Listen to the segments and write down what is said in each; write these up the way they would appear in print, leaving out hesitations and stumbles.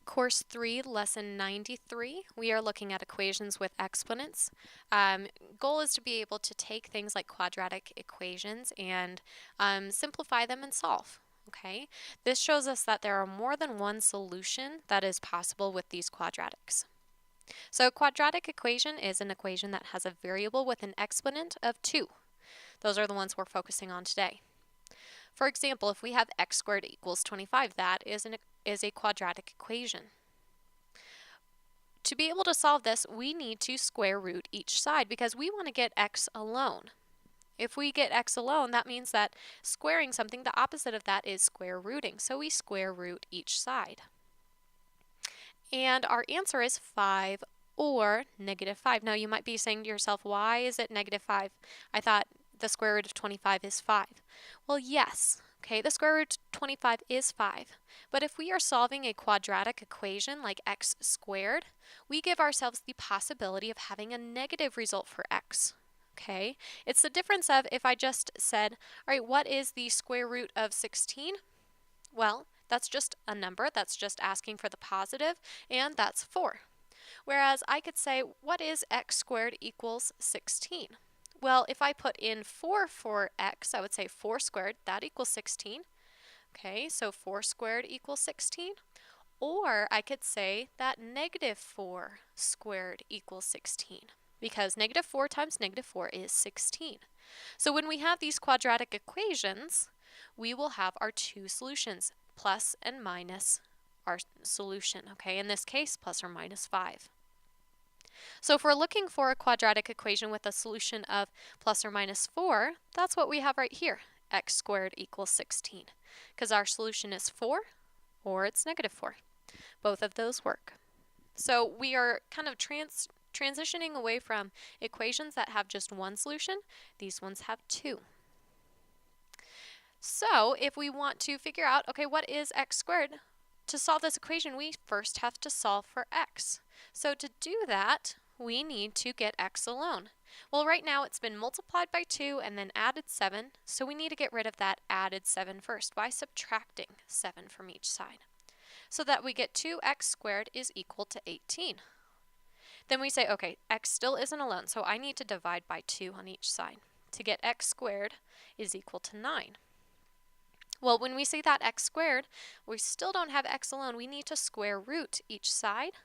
Course 3, Lesson 93, we are looking at equations with exponents. Goal is to be able to take things like quadratic equations and simplify them and solve. Okay, this shows us that there are more than one solution that is possible with these quadratics. So a quadratic equation is an equation that has a variable with an exponent of 2. Those are the ones we're focusing on today. For example, if we have x squared equals 25, that is a quadratic equation. To be able to solve this, we need to square root each side because we want to get x alone. If we get x alone, that means that squaring something, the opposite of that is square rooting. So we square root each side. And our answer is 5 or -5. Now you might be saying to yourself, why is it -5? I thought the square root of 25 is 5. Well, yes. Okay, the square root of 25 is 5. But if we are solving a quadratic equation like x squared, we give ourselves the possibility of having a negative result for x. Okay, it's the difference of if I just said, all right, what is the square root of 16? Well, that's just a number, that's just asking for the positive, and that's 4. Whereas I could say, what is x squared equals 16? Well, if I put in 4 for x, I would say 4 squared, that equals 16. Okay, so 4 squared equals 16. Or I could say that -4 squared equals 16, because -4 times -4 is 16. So when we have these quadratic equations, we will have our two solutions, plus and minus our solution. Okay, in this case, plus or minus 5. So if we're looking for a quadratic equation with a solution of plus or minus 4, that's what we have right here, x squared equals 16, because our solution is 4 or it's -4. Both of those work. So we are kind of transitioning away from equations that have just one solution. These ones have two. So if we want to figure out, okay, what is x squared? To solve this equation, we first have to solve for x. So to do that, we need to get x alone. Well, right now it's been multiplied by 2 and then added 7, so we need to get rid of that added 7 first by subtracting 7 from each side, so that we get 2x squared is equal to 18. Then we say, okay, x still isn't alone, so I need to divide by 2 on each side to get x squared is equal to 9. Well, when we see that x squared, we still don't have x alone. We need to square root each side.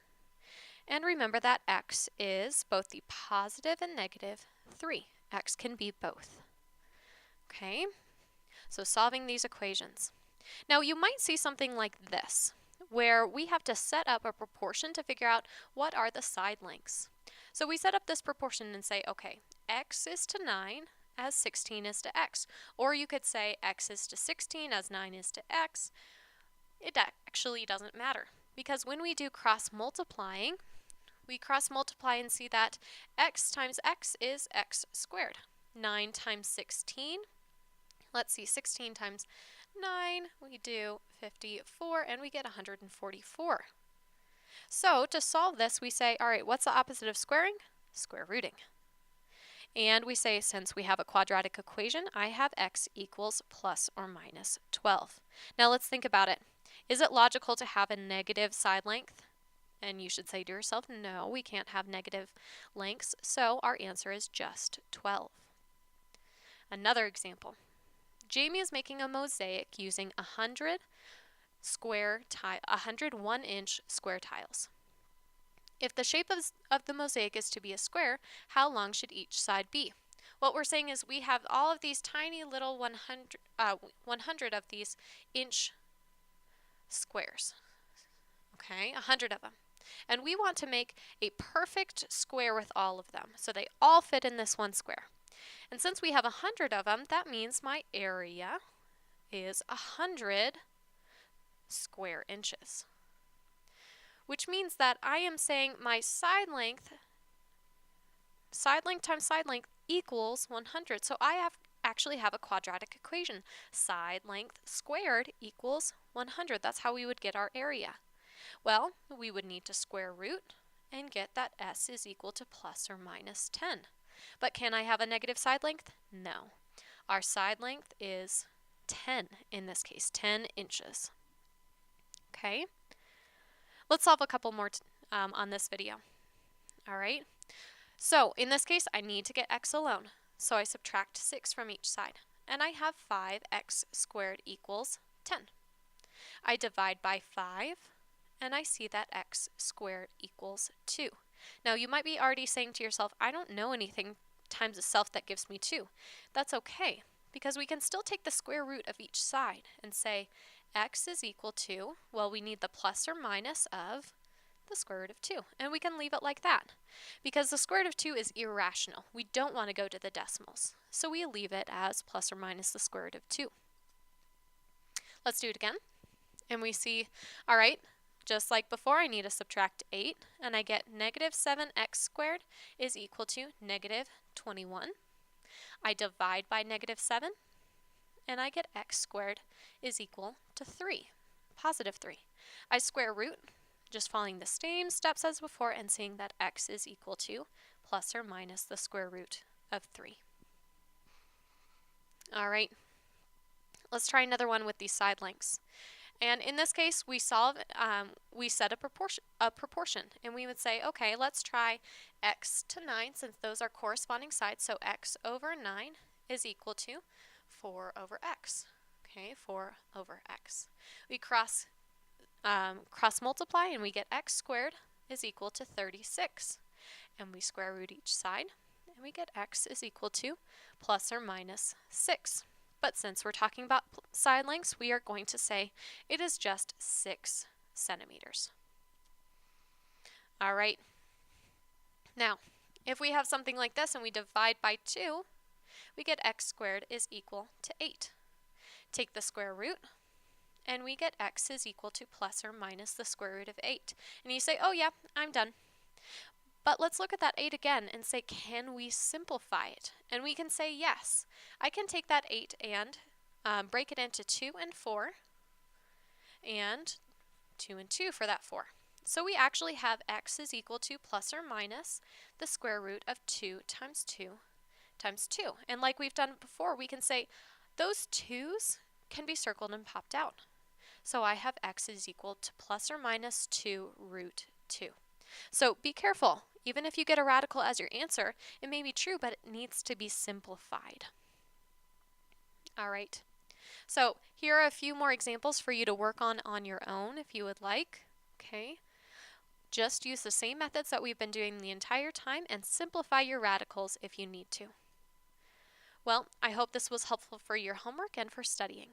And remember that x is both the positive and -3. X can be both. Okay, so solving these equations. Now you might see something like this, where we have to set up a proportion to figure out what are the side lengths. So we set up this proportion and say, okay, x is to 9 as 16 is to x. Or you could say x is to 16 as 9 is to x. It actually doesn't matter, because when we do cross multiplying, we cross multiply and see that x times x is x squared. 9 times 16, let's see, 16 times 9, we do 54, and we get 144. So to solve this, we say, all right, what's the opposite of squaring? Square rooting. And we say, since we have a quadratic equation, I have x equals plus or minus 12. Now let's think about it. Is it logical to have a negative side length? And you should say to yourself, no, we can't have negative lengths, so our answer is just 12. Another example. Jamie is making a mosaic using 100 1-inch square tiles. If the shape of the mosaic is to be a square, how long should each side be? What we're saying is we have all of these tiny little 100 of these inch squares. Okay, 100 of them. And we want to make a perfect square with all of them, so they all fit in this one square. And since we have 100 of them, that means my area is 100 square inches. Which means that I am saying my side length times side length equals 100. So I actually have a quadratic equation. Side length squared equals 100. That's how we would get our area. Well, we would need to square root and get that s is equal to plus or minus 10. But can I have a negative side length? No. Our side length is 10 in this case, 10 inches. Okay? Let's solve a couple more on this video. All right. So in this case, I need to get x alone. So I subtract 6 from each side, and I have 5x squared equals 10. I divide by 5, and I see that x squared equals 2. Now you might be already saying to yourself, I don't know anything times itself that gives me 2. That's okay, because we can still take the square root of each side and say x is equal to, well, we need the plus or minus of the square root of 2, and we can leave it like that because the square root of 2 is irrational. We don't want to go to the decimals, so we leave it as plus or minus the square root of 2. Let's do it again, and we see, all right, just like before, I need to subtract 8, and I get negative 7x squared is equal to negative 21. I divide by negative 7, and I get x squared is equal to 3, positive 3. I square root, just following the same steps as before and seeing that x is equal to plus or minus the square root of 3. All right, let's try another one with these side lengths. And in this case, we set a proportion, and we would say, okay, let's try x to 9 since those are corresponding sides. So x over 9 is equal to 4 over x. Okay, 4 over x. We cross multiply, and we get x squared is equal to 36. And we square root each side, and we get x is equal to plus or minus 6. But since we're talking about side lengths, we are going to say it is just 6 centimeters. All right. Now, if we have something like this and we divide by 2, we get x squared is equal to 8. Take the square root, and we get x is equal to plus or minus the square root of 8. And you say, oh yeah, I'm done. But let's look at that 8 again and say, can we simplify it? And we can say yes. I can take that 8 and break it into 2 and 4, and 2 and 2 for that 4. So we actually have x is equal to plus or minus the square root of 2 times 2 times 2. And like we've done before, we can say those 2's can be circled and popped out. So I have x is equal to plus or minus 2 root 2. So be careful. Even if you get a radical as your answer, it may be true, but it needs to be simplified. All right. So here are a few more examples for you to work on your own if you would like. Okay. Just use the same methods that we've been doing the entire time and simplify your radicals if you need to. Well, I hope this was helpful for your homework and for studying.